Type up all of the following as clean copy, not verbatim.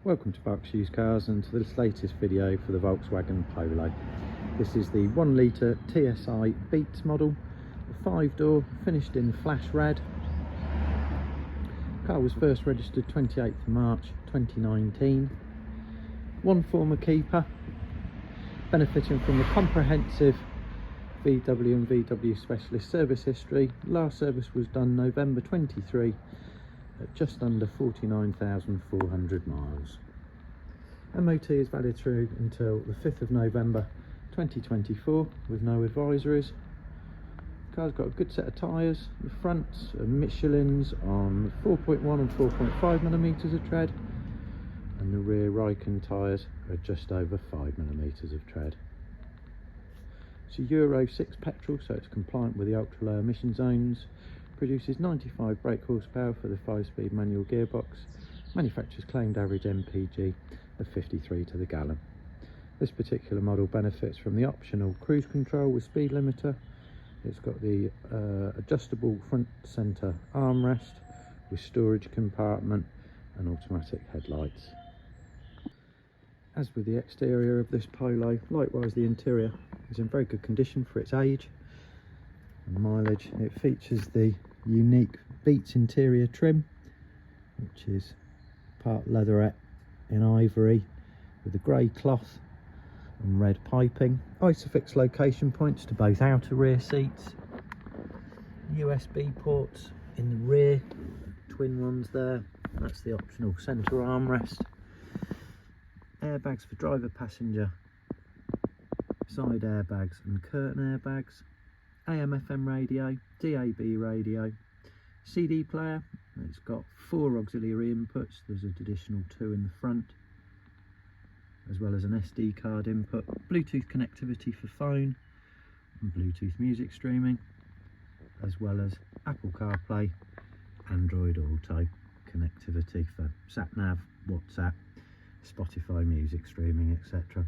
Welcome to Berkshire Used Cars and to this latest video for the Volkswagen Polo. This is the 1 litre TSi Beats model, a 5-door, finished in flash red. The car was first registered 28th March 2019. One former keeper, benefiting from the comprehensive VW and VW specialist service history. Last service was done November 23 at just under 49,400 miles. MOT is valid through until the 5th of November 2024 with no advisories. The car's got a good set of tyres. The fronts are Michelin's on 4.1 and 4.5 millimetres of tread, and the rear Riken tyres are just over 5 millimetres of tread. It's a Euro 6 petrol, so it's compliant with the ultra low emission zones. Produces 95 brake horsepower for the 5-speed manual gearbox. Manufacturer's claimed average MPG of 53 to the gallon. This particular model benefits from the optional cruise control with speed limiter. It's got the adjustable front centre armrest with storage compartment and automatic headlights. As with the exterior of this Polo, likewise the interior is in very good condition for its age and mileage. It features the unique Beats interior trim, which is part leatherette in ivory with a grey cloth and red piping. Isofix location points to both outer rear seats. USB ports in the rear, twin ones there. That's the optional centre armrest. Airbags for driver, passenger, side airbags and curtain airbags. AM/FM radio, DAB radio, CD player. It's got 4 auxiliary inputs. There's an additional 2 in the front, as well as an SD card input. Bluetooth connectivity for phone and Bluetooth music streaming, as well as Apple CarPlay, Android Auto connectivity for sat-nav, WhatsApp, Spotify music streaming, etc.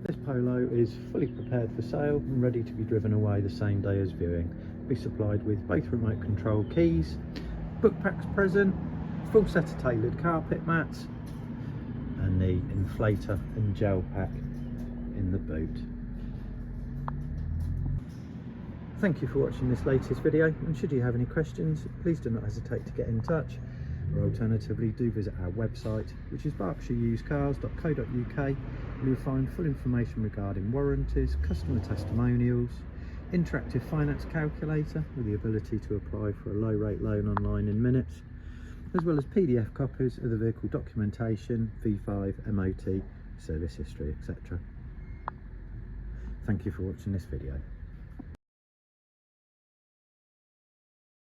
This Polo is fully prepared for sale and ready to be driven away the same day as viewing. Be supplied with both remote control keys, book packs present, full set of tailored carpet mats and the inflator and gel pack in the boot. Thank you for watching this latest video, and should you have any questions, please do not hesitate to get in touch, or alternatively do visit our website, which is berkshireusedcars.co.uk, where you'll find full information regarding warranties, customer testimonials, interactive finance calculator with the ability to apply for a low rate loan online in minutes, as well as PDF copies of the vehicle documentation, V5, MOT, service history, etc. Thank you for watching this video.